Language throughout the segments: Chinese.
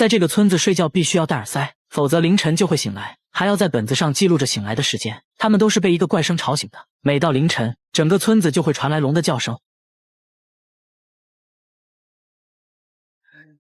在這個村子睡覺必須要戴耳塞，否則凌晨就會醒來，還要在本子上記錄着醒來的時間。他們都是被一個怪聲吵醒的，每到凌晨，整個村子就會傳來龍的叫聲。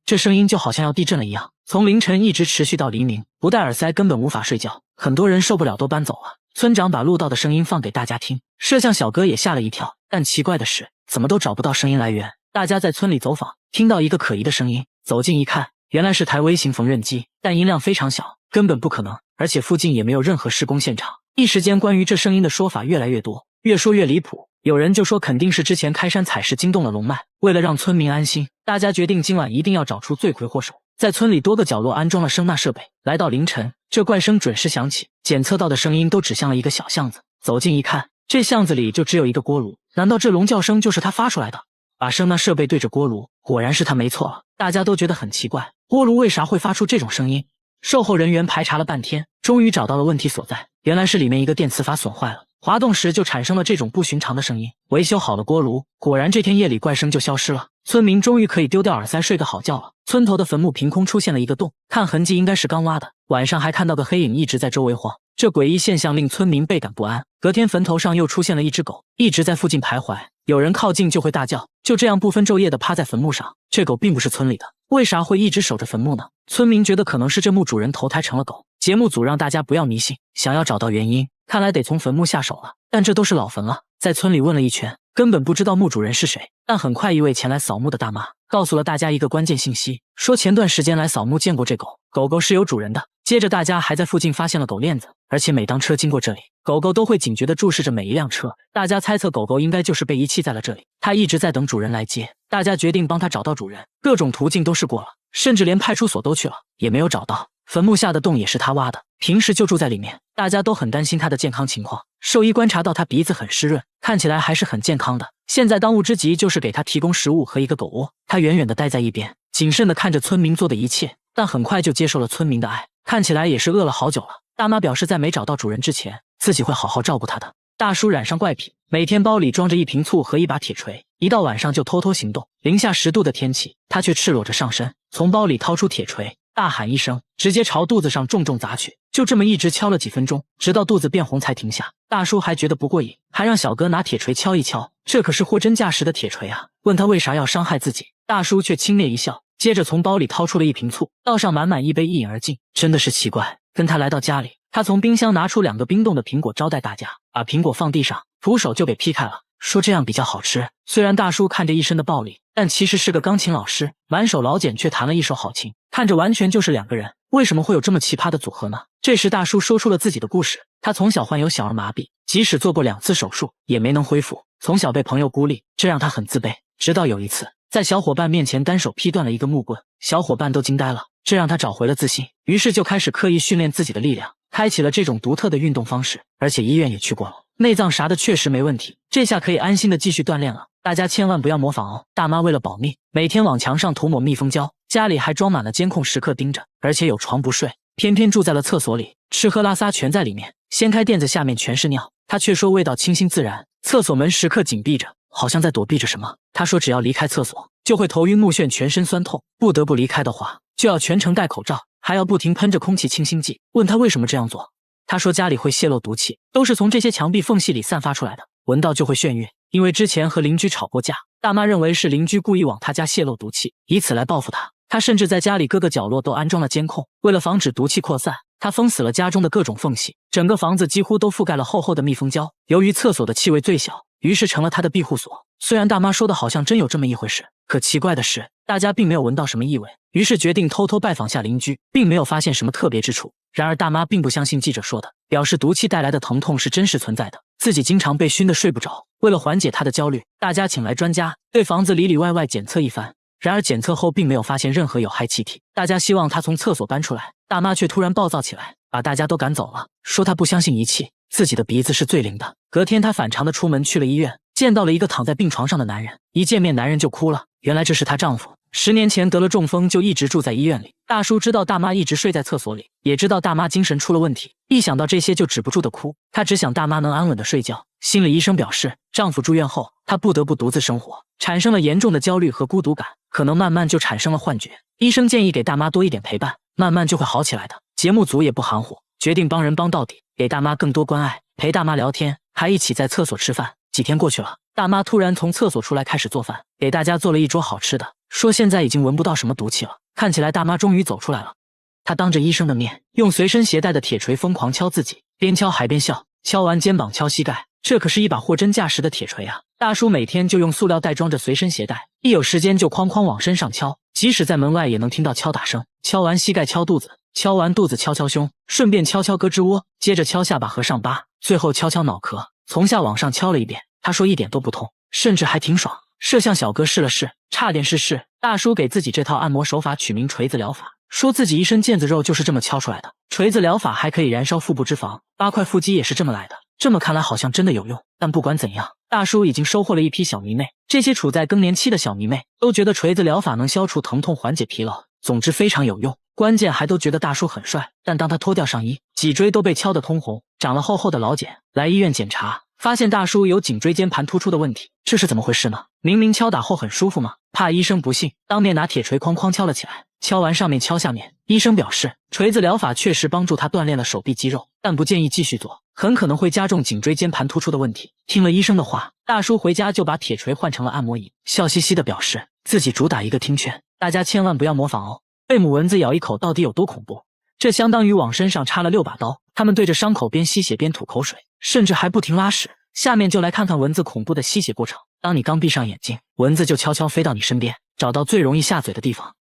這聲音就好像要地震了一樣，從凌晨一直持續到黎明，不戴耳塞根本無法睡覺。很多人受不了都搬走了。村長把录到的聲音放給大家聽，摄像小哥也嚇了一跳，但奇怪的是，怎麼都找不到聲音來源。大家在村裡走訪，聽到一個可疑的聲音，走近一看，原来是台微型縫紉機，但音量非常小，根本不可能，而且附近也沒有任何施工現場。一時間，關於這聲音的說法越來越多，越說越離譜。有人就說肯定是之前開山採石驚動了龍脈，為了讓村民安心，大家決定今晚一定要找出罪魁禍首，在村裡多個角落安裝了聲納設備。來到凌晨，這怪聲準時響起，檢測到的聲音都指向了一個小巷子。走近一看，這巷子裡就只有一個鍋爐，難道這龍叫聲就是他發出來的？把聲納設備對着鍋爐，果然是他沒錯了。大家都覺得很奇怪，鍋爐為啥會發出這種聲音？售後人員排查了半天，終於找到了問題所在，原來是裡面一個電磁阀損壞了，滑動時就產生了這種不尋常的聲音。維修好了鍋爐，果然這天夜裡怪聲就消失了，村民終於可以丟掉耳塞睡個好覺了。村頭的墳墓憑空出現了一個洞，看痕跡應該是剛挖的，晚上還看到個黑影一直在周圍晃，這詭異現象令村民倍感不安。隔天墳頭上又出現了一隻狗，一直在附近徘徊，有人靠近就會大叫，就這樣不分晝夜的趴在墳墓上。這狗並不是村裡的，為啥會一直守着墳墓呢？村民覺得可能是這墓主人投胎成了狗。節目組讓大家不要迷信，想要找到原因，看來得從墳墓下手了。但這都是老墳了，在村裡問了一圈，根本不知道墓主人是誰。但很快一位前來掃墓的大媽告訴了大家一個關鍵信息，說前段時間來掃墓見過這狗，狗狗是有主人的。接着大家還在附近發現了狗鏈子，而且每當車經過這裡，狗狗都會警覺地注視着每一輛車。大家猜測狗狗應該就是被遺棄在了這裡，它一直在等主人來接。大家決定幫它找到主人，各種途徑都試過了，甚至連派出所都去了，也沒有找到。墳墓下的洞也是他挖的，平時就住在裡面，大家都很擔心他的健康情況。獸醫觀察到他鼻子很濕潤，看起來還是很健康的。現在當務之急就是給他提供食物和一個狗窩。他遠遠地待在一邊，謹慎地看着村民做的一切，但很快就接受了村民的愛，看起來也是餓了好久了。大媽表示在沒找到主人之前，自己会好好照顧他的。大叔染上怪癖，每天包裡裝着一瓶醋和一把鐵錘，一到晚上就偷偷行動。零下10度的天氣，他卻赤裸着上身，從包裡掏出鐵錘，大喊一聲，直接朝肚子上重重砸去，就這麼一直敲了幾分鐘，直到肚子變紅才停下。大叔還覺得不過癮，還讓小哥拿鐵錘敲一敲，這可是貨真價實的鐵錘啊！問他為啥要傷害自己，大叔卻輕蔑一笑，接着從包裡掏出了一瓶醋，倒上滿滿一杯，一飲而盡。真的是奇怪，跟他來到家裡，他從冰箱拿出2個冰凍的蘋果招待大家，把蘋果放地上，徒手就給劈開了，說這樣比較好吃。雖然大叔看着一身的暴力，但其實是個鋼琴老師，滿手老繭卻彈了一手好琴，看着完全就是2個人。為什麼會有這麼奇葩的組合呢？這時大叔說出了自己的故事，他從小患有小兒麻痹，即使做過2次手術也沒能恢復，從小被朋友孤立，這讓他很自卑。直到有一次在小夥伴面前單手劈斷了一個木棍，小夥伴都驚呆了，這讓他找回了自信，於是就開始刻意訓練自己的力量，開啟了這種獨特的運動方式，而且醫院也去過了，內臟啥的確實沒問題，這下可以安心的繼續鍛鍊了。大家千萬不要模仿哦。大媽為了保密，每天往牆上塗抹密封膠，家裡還裝滿了監控，時刻盯着，而且有床不睡，偏偏住在了廁所裡，吃喝拉撒全在裡面，掀開墊子下面全是尿，她卻說味道清新自然。廁所門時刻緊閉着，好像在躲避着什麼。她說只要離開廁所就會頭暈目眩，全身酸痛，不得不離開的話就要全程戴口罩，還要不停噴着空氣清新劑。問她為什麼這樣做，她說家裡會洩漏毒氣，都是從這些牆壁縫隙裡散發出來的，聞到就會眩暈。因為之前和鄰居吵過架，大媽認為是鄰居故意往她家洩漏毒氣，以此來報復她。她甚至在家裡各個角落都安裝了監控，為了防止毒氣擴散，她封死了家中的各種縫隙，整個房子幾乎都覆蓋了厚厚的密封膠。由於廁所的氣味最小，於是成了她的庇護所。雖然大媽說的好像真有這麼一回事，可奇怪的是，大家並沒有聞到什麼異味，於是決定偷偷拜訪下鄰居，並沒有發現什麼特別之處。然而大媽並不相信記者說的，表示毒氣帶來的疼痛是真實存在的，自己經常被熏得睡不着。為了緩解她的焦慮，大家請來專家對房子裡裡外外檢測一番，然而檢測後並沒有發現任何有害氣體。大家希望她從廁所搬出來，大媽卻突然暴躁起來，把大家都趕走了，說她不相信儀器，自己的鼻子是最靈的。隔天她反常的出門去了醫院，見到了一個躺在病床上的男人，一見面男人就哭了，原来這是她丈夫，10年前得了中風，就一直住在医院裡。大叔知道大媽一直睡在廁所裡，也知道大媽精神出了問題，一想到這些就止不住的哭。他只想大媽能安穩的睡覺。心理醫生表示，丈夫住院後，她不得不獨自生活，產生了嚴重的焦慮和孤獨感，可能慢慢就產生了幻覺。醫生建議給大媽多一點陪伴，慢慢就會好起來的。節目組也不含糊，決定幫人幫到底，給大媽更多關愛，陪大媽聊天，還一起在廁所吃飯。幾天過去了，大媽突然從廁所出來開始做飯，給大家做了一桌好吃的，說現在已經聞不到什麼毒氣了。看起來大媽終於走出來了。她當着醫生的面，用隨身攜帶的鐵錘瘋狂敲自己，邊敲還邊笑，敲完肩膀敲膝蓋，這可是一把貨真價實的鐵錘啊！大叔每天就用塑料袋裝着隨身攜帶，一有時間就哐哐往身上敲，即使在門外也能聽到敲打聲。敲完膝蓋敲肚子，敲完肚子敲敲胸，順便敲敲胳肢窩，接着敲下巴和上巴，最後敲敲腦殼，從下往上敲了一遍。他說一點都不痛，甚至還挺爽。攝像小哥試了試，差點試。大叔給自己這套按摩手法取名錘子療法，說自己一身腱子肉就是這麼敲出來的。錘子療法還可以燃燒腹部脂肪，8塊腹肌也是這麼來的。這麼看來好像真的有用。但不管怎樣，大叔已經收穫了一批小迷妹。這些處在更年期的小迷妹都覺得錘子療法能消除疼痛，緩解疲勞，總之非常有用。關鍵還都覺得大叔很帥。但當他脫掉上衣，脊椎都被敲得通紅，長了厚厚的老繭。來醫院檢查，發現大叔有頸椎間盤突出的問題，這是怎麼回事呢？明明敲打後很舒服嘛。怕醫生不信，當面拿鐵錘哐哐敲了起來，敲完上面敲下面。醫生表示，錘子療法確實幫助他鍛鍊了手臂肌肉，但不建議繼續做，很可能會加重頸椎間盤突出的問題。聽了醫生的話，大叔回家就把鐵錘換成了按摩椅，笑嘻嘻地表示自己主打一個聽勸，大家千萬不要模仿哦。被母蚊子咬一口到底有多恐怖？這相當於往身上插了6把刀，他們對着傷口邊吸血邊吐口水，甚至還不停拉屎。下面就來看看蚊子恐怖的吸血過程。當你剛閉上眼睛，蚊子就悄悄飛到你身邊，找到最容易下嘴的地方，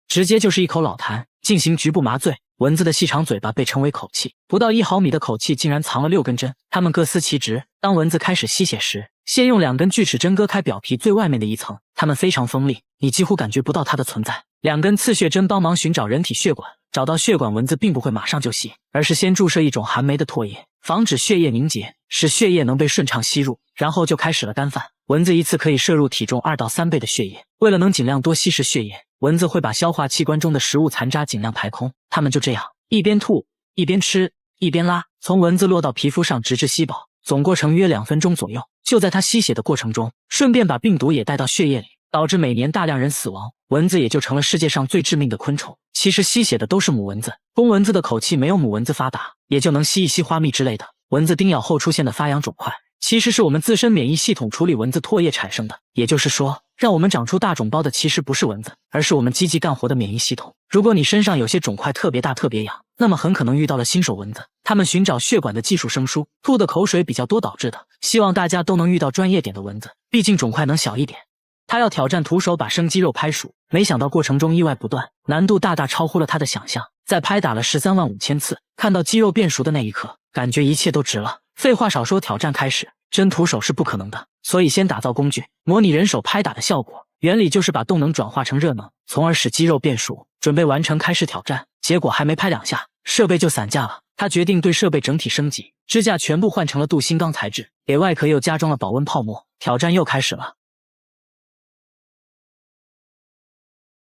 直接就是一口老痰，進行局部麻醉。蚊子的細長嘴巴被稱為口器，不到1毫米的口器竟然藏了6根針，它們各司其職。當蚊子開始吸血時，先用2根鋸齒針割開表皮最外面的一層，它們非常鋒利，你幾乎感覺不到它的存在。2根刺血針幫忙尋找人體血管，找到血管，蚊子並不會馬上就吸，而是先注射一種含酶的唾液，防止血液凝結，使血液能被順暢吸入，然後就開始了干飯。蚊子一次可以攝入體重2到3倍的血液，為了能盡量多吸食血液，蚊子會把消化器官中的食物殘渣盡量排空。它們就這樣一邊吐一邊吃一邊拉，從蚊子落到皮膚上直至吸飽，總過程約2分鐘左右。就在它吸血的过程中，順便把病毒也帶到血液裡，導致每年大量人死亡，蚊子也就成了世界上最致命的昆蟲。其實吸血的都是母蚊子，公蚊子的口器沒有母蚊子發達，也就能吸一吸花蜜之類的。蚊子叮咬後出現的發癢腫塊，其實是我們自身免疫系統處理蚊子唾液產生的。也就是說，讓我們長出大腫包的其實不是蚊子，而是我們積極幹活的免疫系統。如果你身上有些腫塊特別大特別癢，那麼很可能遇到了新手蚊子，它們尋找血管的技術生疏，吐的口水比較多導致的。希望大家都能遇到專業點的蚊子，畢竟腫塊能小一點。他要挑戰徒手把生肌肉拍熟，沒想到過程中意外不斷，難度大大超乎了他的想象。在拍打了135000次，看到肌肉變熟的那一刻，感覺一切都值了。廢話少說，挑戰開始。真徒手是不可能的，所以先打造工具，模擬人手拍打的效果。原理就是把动能轉化成熱能，從而使肌肉變熟。準備完成，開始挑戰。結果還沒拍2下，設備就散架了。他決定對設備整體升級，支架全部換成了鍍鋅鋼材質，給外殼又加裝了保溫泡沫。挑戰又開始了。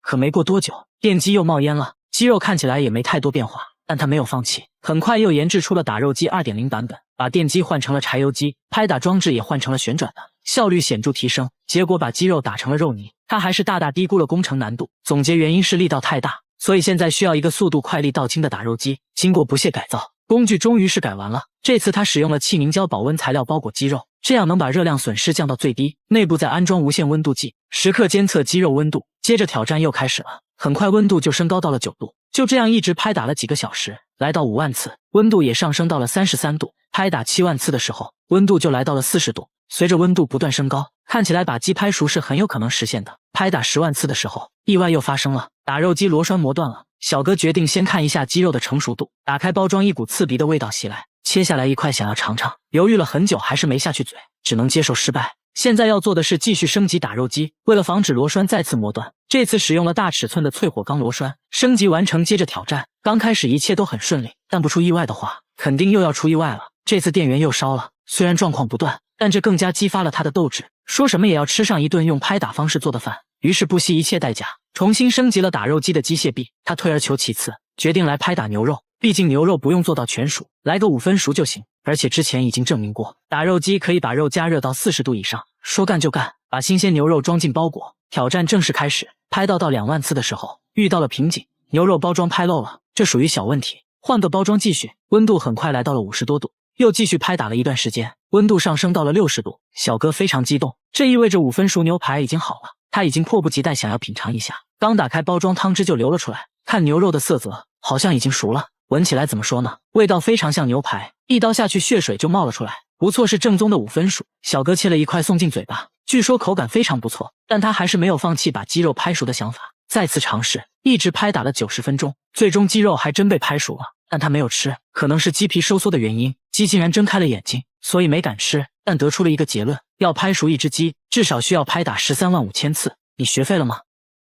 可沒過多久，電機又冒煙了，肌肉看起來也沒太多變化，但他沒有放棄，很快又研制出了打肉機 2.0 版本，把電機換成了柴油機，拍打裝置也換成了旋轉的，效率顯著提升。結果把肌肉打成了肉泥，他還是大大低估了工程難度。總結原因是力道太大，所以現在需要一個速度快、力道輕的打肉機。經過不懈改造，工具終於是改完了。這次他使用了气凝膠保溫材料包裹肌肉，這樣能把熱量損失降到最低。內部再安裝無線溫度計，時刻監測肌肉溫度。接着挑戰又開始了，很快溫度就升高到了9度。就這樣一直拍打了幾個小時，來到5萬次，溫度也上升到了33度。拍打7万次的時候，溫度就來到了40度。隨着溫度不斷升高，看起來把雞拍熟是很有可能實現的。拍打10萬次的時候，意外又發生了，打肉機螺栓磨斷了。小哥決定先看一下雞肉的成熟度，打開包裝，一股刺鼻的味道襲來，切下來一塊想要嘗嘗，猶豫了很久還是沒下去嘴，只能接受失敗。現在要做的是繼續升級打肉機，為了防止螺栓再次磨斷，這次使用了大尺寸的淬火鋼螺栓。升級完成，接着挑戰。剛開始一切都很順利，但不出意外的話，肯定又要出意外了。這次電源又燒了，雖然狀況不斷，但這更加激發了他的鬥志，說什麼也要吃上一頓用拍打方式做的飯。於是不惜一切代價，重新升級了打肉機的機械臂。他退而求其次，決定來拍打牛肉，畢竟牛肉不用做到全熟，來個5分熟就行。而且之前已經證明過，打肉機可以把肉加熱到40度以上。說幹就幹，把新鮮牛肉裝進包裹，挑戰正式開始。拍到2萬次的時候，遇到了瓶頸，牛肉包裝拍漏了，這屬於小問題，換個包裝繼續。溫度很快來到了50多度，又繼續拍打了一段時間，溫度上升到了60度。小哥非常激動，這意味着5分熟牛排已經好了，他已經迫不及待想要品嘗一下。剛打開包裝，湯汁就流了出來，看牛肉的色澤，好像已經熟了。聞起來怎麼說呢？味道非常像牛排，一刀下去血水就冒了出來，不錯，是正宗的5分熟。小哥切了一塊送進嘴巴，據說口感非常不錯，但他還是沒有放棄把雞肉拍熟的想法，再次嘗試，一直拍打了90分鐘，最終雞肉還真被拍熟了，但他沒有吃，可能是雞皮收縮的原因，雞竟然睜開了眼睛，所以沒敢吃，但得出了一個結論，要拍熟一只雞，至少需要拍打135000次。你學廢了嗎？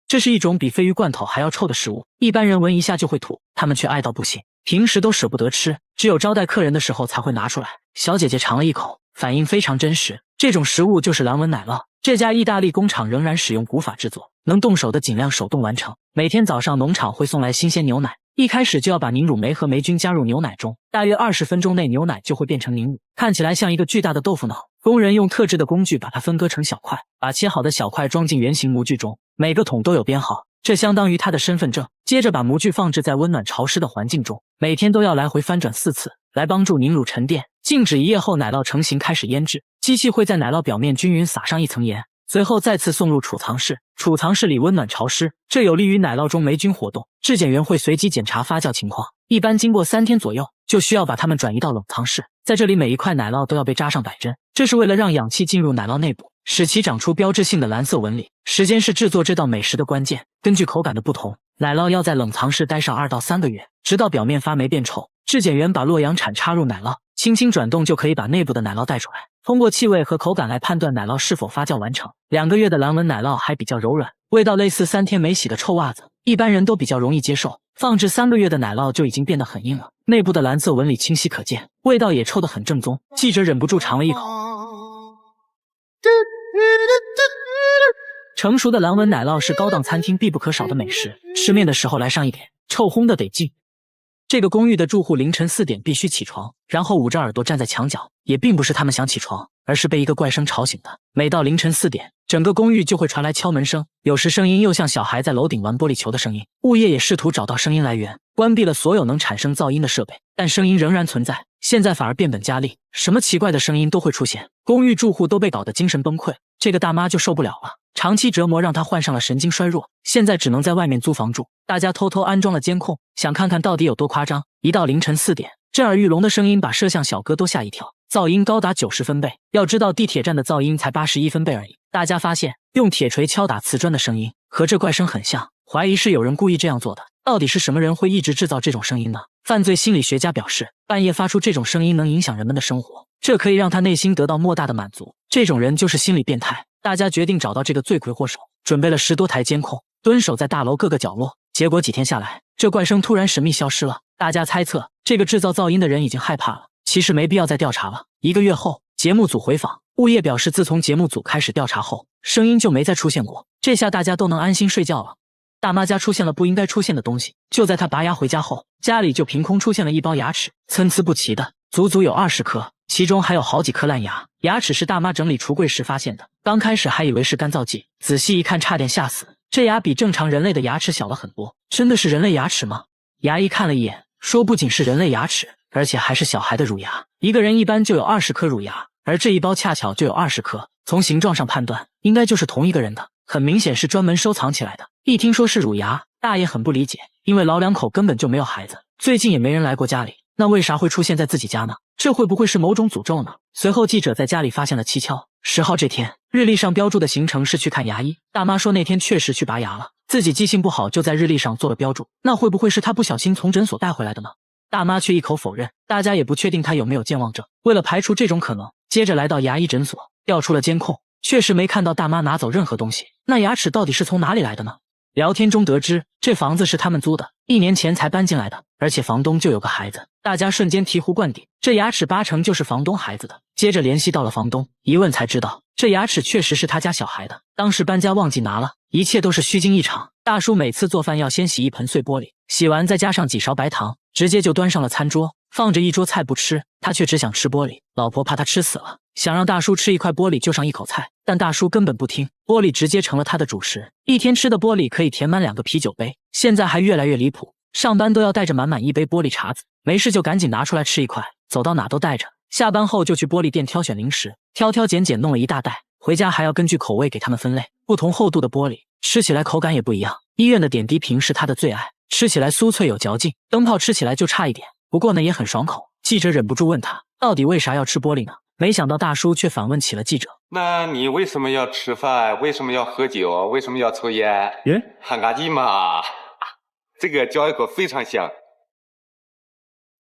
這是一種比鯡魚罐頭還要臭的食物，一般人聞一下就會吐，他們卻愛到不行，平時都捨不得吃，只有招待客人的時候才會拿出來。小姐姐嘗了一口，反應非常真實，這種食物就是藍紋奶酪。這家意大利工廠仍然使用古法制作，能動手的盡量手動完成。每天早上農場會送來新鮮牛奶，一開始就要把凝乳酶和霉菌加入牛奶中，大約20分鐘內牛奶就會變成凝乳，看起來像一個巨大的豆腐腦。工人用特制的工具把它分割成小塊，把切好的小塊裝進圓形模具中，每個桶都有編號，這相當於他的身份證。接着把模具放置在溫暖潮濕的環境中，每天都要来回翻轉4次，來幫助凝乳沉澱。靜止1夜後，奶酪成型，開始醃制。機器會在奶酪表面均勻撒上一層鹽，隨後再次送入儲藏室。儲藏室裡溫暖潮濕，這有利於奶酪中霉菌活動。質檢員會隨機檢查發酵情況，一般經過3天左右，就需要把它們轉移到冷藏室。在這裡，每一塊奶酪都要被扎上100針，這是為了讓氧氣進入奶酪內部，使其長出標誌性的藍色紋理。時間是制作這道美食的關鍵，根據口感的不同，奶酪要在冷藏室待上2到3個月，直到表面發霉變稠。質檢員把洛陽鏟插入奶酪，輕輕轉動就可以把內部的奶酪帶出來，通過氣味和口感來判斷奶酪是否發酵完成。2個月的藍紋奶酪還比較柔軟，味道類似3天沒洗的臭襪子，一般人都比較容易接受。放置3個月的奶酪就已經變得很硬了，內部的藍色紋理清晰可見，味道也臭得很正宗。記者忍不住嘗了一口，成熟的藍紋奶酪是高檔餐廳必不可少的美食，吃面的時候來上一點，臭烘的得勁。這個公寓的住戶凌晨4點必須起床，然後捂着耳朵站在牆角，也並不是他們想起床，而是被一個怪聲吵醒的。每到凌晨4點，整個公寓就會傳來敲門聲，有時聲音又像小孩在樓頂玩玻璃球的聲音。物業也試圖找到聲音來源，關閉了所有能產生噪音的設備，但聲音仍然存在。現在反而變本加厲，什麼奇怪的聲音都會出現，公寓住戶都被搞得精神崩潰。這個大媽就受不了了，長期折磨讓她患上了神經衰弱，現在只能在外面租房住。大家偷偷安裝了監控，想看看到底有多誇張。一到凌晨4點，震耳欲聾的聲音把攝像小哥都嚇一跳，噪音高達90分貝。要知道地鐵站的噪音才81分貝而已。大家發現用鐵錘敲打瓷磚的聲音和這怪聲很像，懷疑是有人故意這樣做的。到底是什麼人會一直制造這種聲音呢？犯罪心理學家表示，半夜發出这種聲音能影響人們的生活，這可以讓他內心得到莫大的滿足。這種人就是心理變態。大家決定找到這個罪魁禍首，準備了10多台監控，蹲守在大樓各個角落。結果幾天下來，這怪聲突然神秘消失了。大家猜測，這個制造噪音的人已經害怕了，其實沒必要再調查了。1個月後，節目組回訪，物業表示自從節目組開始調查後，聲音就沒再出現過。這下大家都能安心睡覺了。大媽家出現了不應該出現的東西，就在她拔牙回家後，家裡就憑空出現了一包牙齒，參差不齊的，足足有20顆，其中還有好幾顆爛牙。牙齒是大媽整理櫥櫃時發現的，剛開始還以為是乾燥劑，仔細一看差點嚇死。這牙比正常人類的牙齒小了很多，真的是人類牙齒嗎？牙醫看了一眼，說不僅是人類牙齒，而且還是小孩的乳牙。一個人一般就有20顆乳牙，而這一包恰巧就有20顆，從形狀上判斷，應該就是同一個人的，很明顯是專門收藏起來的。一聽說是乳牙，大爺很不理解，因為老兩口根本就沒有孩子，最近也沒人來過家裡，那為啥會出現在自己家呢？這會不會是某種詛咒呢？隨後記者在家裡發現了蹊蹺。10號這天，日曆上標注的行程是去看牙醫。大媽說那天確實去拔牙了，自己記性不好就在日曆上做了標注。那會不會是她不小心從診所帶回來的呢？大媽卻一口否認，大家也不確定她有沒有健忘症。為了排除這種可能，接着來到牙醫診所，調出了監控，確實沒看到大媽拿走任何東西。那牙齒到底是從哪裡來的呢？聊天中得知，這房子是他們租的，1年前才搬進來的，而且房東就有個孩子。大家瞬間醍醐灌頂，這牙齒8成就是房東孩子的。接着聯繫到了房東，一問才知道，這牙齒確實是他家小孩的，當時搬家忘記拿了，一切都是虛驚一場。大叔每次做飯要先洗一盆碎玻璃，洗完再加上幾勺白糖，直接就端上了餐桌。放着一桌菜不吃，他卻只想吃玻璃。老婆怕他吃死了，想讓大叔吃一塊玻璃就上一口菜，但大叔根本不聽，玻璃直接成了他的主食。一天吃的玻璃可以填滿2個啤酒杯，現在還越來越離譜，上班都要帶着滿滿一杯玻璃碴子，沒事就趕緊拿出來吃一塊，走到哪都帶着。下班後就去玻璃店挑選零食，挑挑揀揀弄了一大袋，回家還要根據口味給他們分類，不同厚度的玻璃吃起來口感也不一樣。醫院的點滴瓶是他的最愛，吃起來酥脆有嚼勁，燈泡吃起來就差一點，不過呢也很爽口。記者忍不住問他，到底為啥要吃玻璃呢？沒想到大叔卻反問起了記者，那你為什麼要吃飯？為什麼要喝酒？為什麼要抽煙？喊嘎叽嘛，這個嚼一口非常香。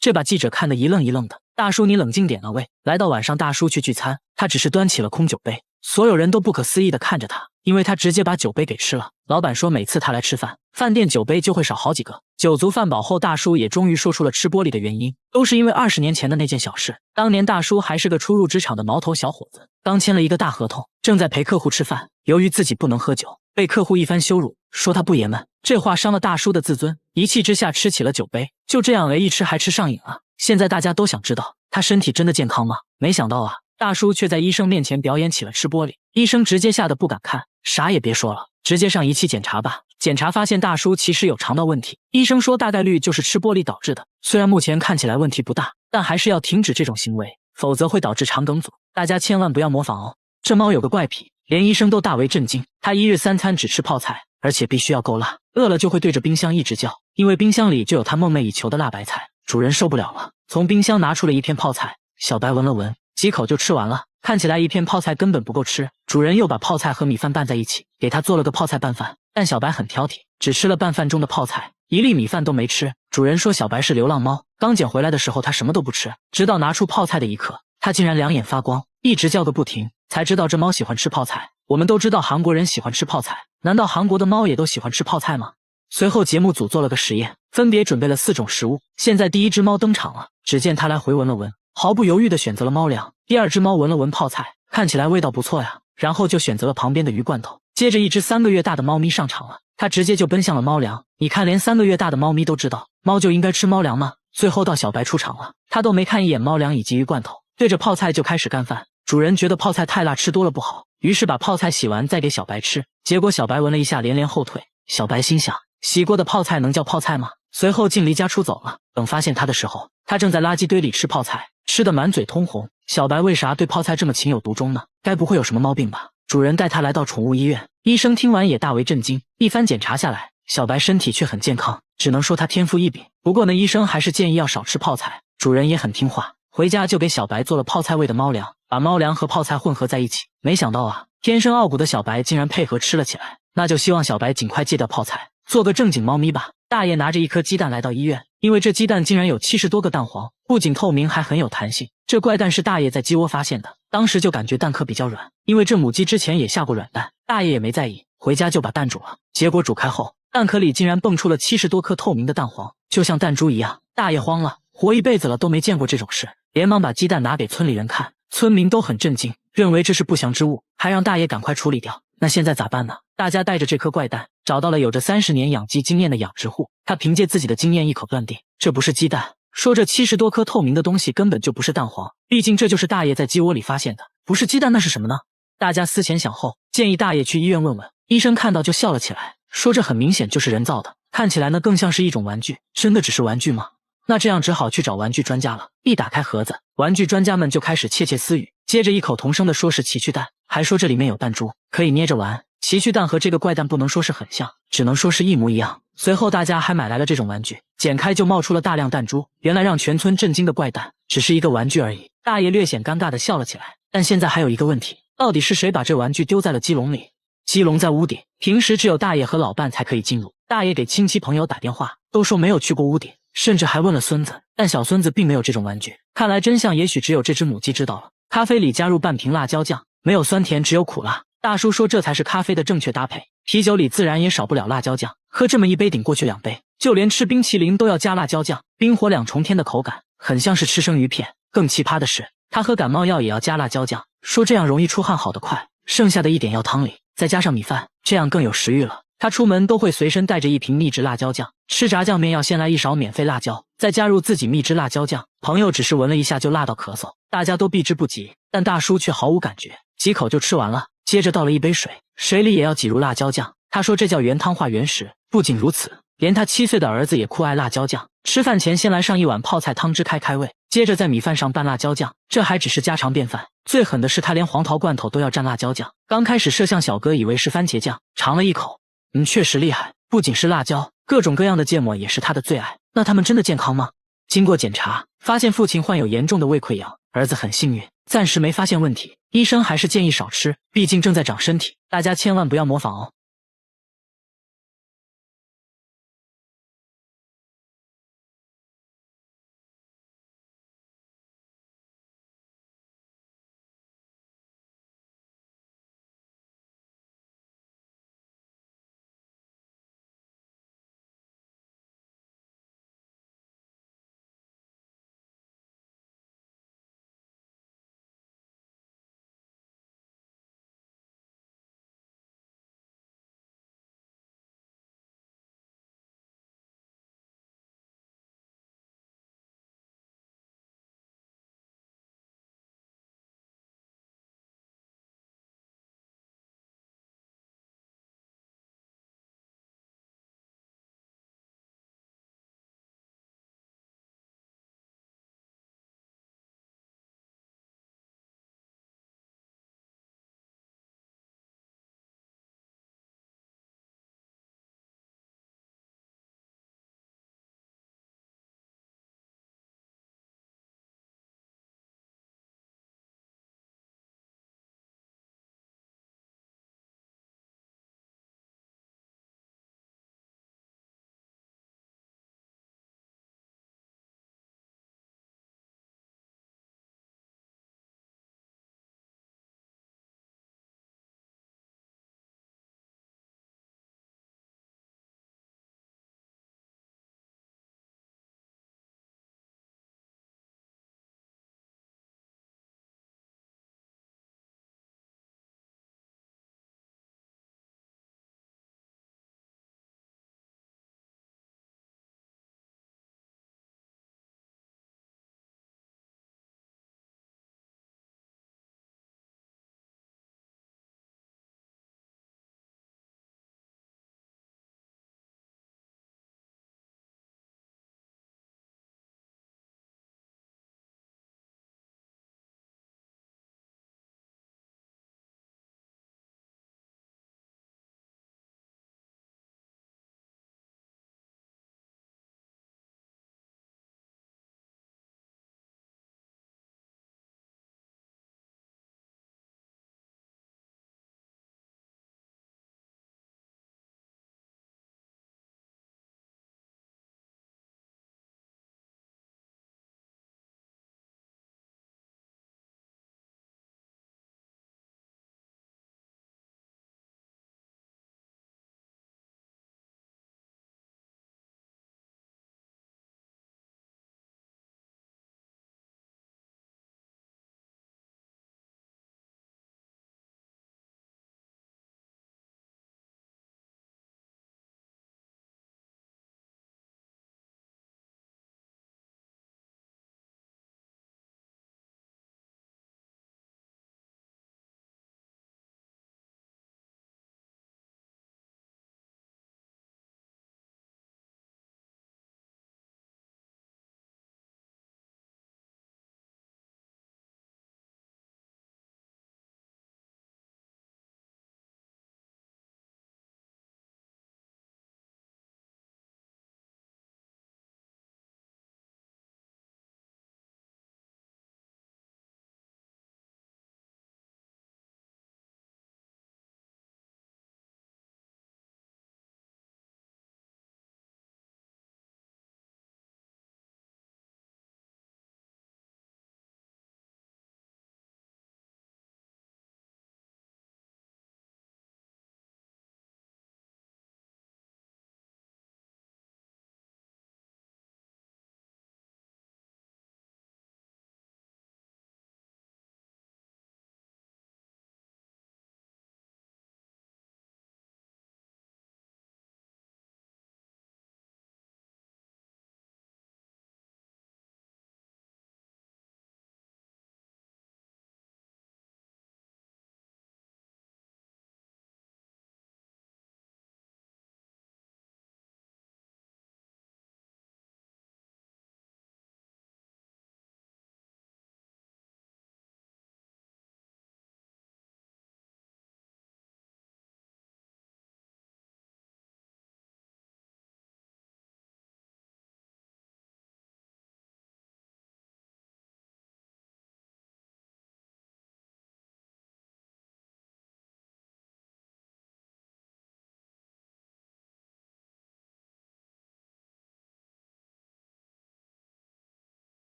這把記者看得一愣一愣的。大叔你冷靜點啊喂！來到晚上，大叔去聚餐，他只是端起了空酒杯，所有人都不可思議地看着他，因為他直接把酒杯給吃了。老闆說每次他來吃飯，飯店酒杯就會少好幾個。酒足飯飽後，大叔也終於說出了吃玻璃的原因，都是因為20年前的那件小事。當年大叔還是個初入職場的毛頭小伙子，剛簽了一個大合同，正在陪客戶吃飯，由於自己不能喝酒，被客戶一番羞辱，說他不爺們。這話傷了大叔的自尊，一氣之下吃起了酒杯，就這樣一吃還吃上癮了。現在大家都想知道他身體真的健康嗎？沒想到啊，大叔卻在醫生面前表演起了吃玻璃，醫生直接嚇得不敢看，啥也別說了，直接上儀器檢查吧。檢查發現大叔其實有腸道問題，醫生說大概率就是吃玻璃導致的，雖然目前看起來問題不大，但還是要停止這種行為，否則會導致腸梗阻，大家千萬不要模仿哦。這貓有個怪癖，連醫生都大為震驚，它1日3餐只吃泡菜，而且必須要夠辣，餓了就會對着冰箱一直叫，因為冰箱裡就有它夢寐以求的辣白菜。主人受不了了，從冰箱拿出了一片泡菜，小白聞了聞，幾口就吃完了。看起來一片泡菜根本不夠吃，主人又把泡菜和米飯拌在一起，給他做了個泡菜拌飯。但小白很挑剔，只吃了拌飯中的泡菜，一粒米飯都沒吃。主人說小白是流浪貓，剛撿回來的時候他什麼都不吃，直到拿出泡菜的一刻，他竟然兩眼發光，一直叫個不停，才知道這貓喜歡吃泡菜。我們都知道韓國人喜歡吃泡菜，難道韓國的貓也都喜歡吃泡菜嗎？隨後節目組做了個實驗，分別準備了4種食物。現在第一隻貓登場了，只見它來回聞了聞，毫不猶豫地選擇了貓糧。第二隻貓聞了聞泡菜，看起來味道不錯呀，然後就選擇了旁邊的魚罐頭。接着一隻3個月大的貓咪上場了，它直接就奔向了貓糧。你看連3個月大的貓咪都知道，貓就應該吃貓糧嗎？最後到小白出場了，它都沒看一眼貓糧以及魚罐頭，對着泡菜就開始乾飯。主人覺得泡菜太辣，吃多了不好，於是把泡菜洗完再給小白吃，結果小白聞了一下連連後退。小白心想，洗過的泡菜能叫泡菜嗎？隨後竟離家出走了。等發現他的時候，他正在垃圾堆裡吃泡菜，吃得滿嘴通紅。小白為啥對泡菜這麼情有獨鍾呢？該不會有什麼毛病吧？主人帶他來到寵物醫院，醫生聽完也大為震驚。一番檢查下來，小白身體卻很健康，只能說他天賦異稟。不過呢，醫生還是建議要少吃泡菜。主人也很聽話，回家就給小白做了泡菜味的貓糧，把貓糧和泡菜混合在一起。沒想到啊，天生傲骨的小白竟然配合吃了起來。那就希望小白盡快戒掉泡菜，做個正經貓咪吧。大爺拿着一顆雞蛋來到醫院，因為這雞蛋竟然有70多個蛋黃，不僅透明還很有彈性。這怪蛋是大爺在雞窩發現的，當時就感覺蛋殼比較軟，因為這母雞之前也下過軟蛋，大爺也沒在意，回家就把蛋煮了。結果煮開後，蛋殼裡竟然蹦出了70多顆透明的蛋黃，就像彈珠一樣。大爺慌了，活一輩子了都沒見過這種事，連忙把雞蛋拿給村裡人看，村民都很震驚，認為這是不祥之物，還讓大爺趕快處理掉。那現在咋辦呢？大家帶着這顆怪蛋找到了有着30年養雞經驗的養殖戶，他憑借自己的經驗一口斷定這不是雞蛋，說這70多顆透明的東西根本就不是蛋黃，畢竟這就是大爺在雞窩裡發現的，不是雞蛋那是什麼呢？大家思前想後，建議大爺去醫院問問。醫生看到就笑了起來，說這很明顯就是人造的，看起來呢更像是一種玩具，真的只是玩具嗎？那這樣只好去找玩具專家了。一打開盒子，玩具專家們就開始竊竊私語，接着異口同聲地說是奇趣蛋，還說這裡面有彈珠，可以捏着玩。奇趣蛋和這個怪蛋不能說是很像，只能說是一模一樣。隨後大家還買來了這種玩具，剪開就冒出了大量彈珠，原來讓全村震驚的怪蛋只是一個玩具而已。大爺略顯尷尬地笑了起來，但現在還有一個問題，到底是誰把這玩具丟在了雞籠裡？雞籠在屋頂，平時只有大爺和老伴才可以進入。大爺給親戚朋友打電話，都說沒有去過屋頂，甚至還問了孫子，但小孫子並沒有這種玩具。看來真相也許只有這只母雞知道了。咖啡裡加入半瓶辣椒醬，沒有酸甜，只有苦辣。大叔說這才是咖啡的正確搭配。啤酒裡自然也少不了辣椒醬，喝這麼一杯頂過去2杯，就連吃冰淇淋都要加辣椒醬，冰火2重天的口感，很像是吃生魚片。更奇葩的是，他喝感冒藥也要加辣椒醬，說這樣容易出汗好得快，剩下的一點藥湯裡再加上米飯，這樣更有食慾了。他出門都會隨身帶着一瓶秘製辣椒醬，吃炸醬麵要先來一勺免費辣椒，再加入自己秘製辣椒醬。朋友只是聞了一下就辣到咳嗽，大家都避之不及，但大叔卻毫無感覺，幾口就吃完了。接着倒了一杯水，水裡也要擠入辣椒醬。他說這叫原湯化原食。不僅如此，連他7歲的兒子也酷愛辣椒醬。吃飯前先來上一碗泡菜湯汁開開胃，接着在米飯上拌辣椒醬，這還只是家常便飯。最狠的是他連黃桃罐頭都要蘸辣椒醬。剛開始攝像小哥以為是番茄醬，嘗了一口，確實厲害。不僅是辣椒，各種各樣的芥末也是他的最愛。那他們真的健康嗎？經過檢查，發現父親患有嚴重的胃潰瘍，兒子很幸運，暫時沒發現問題。醫生還是建議少吃，畢竟正在長身體，大家千萬不要模仿哦。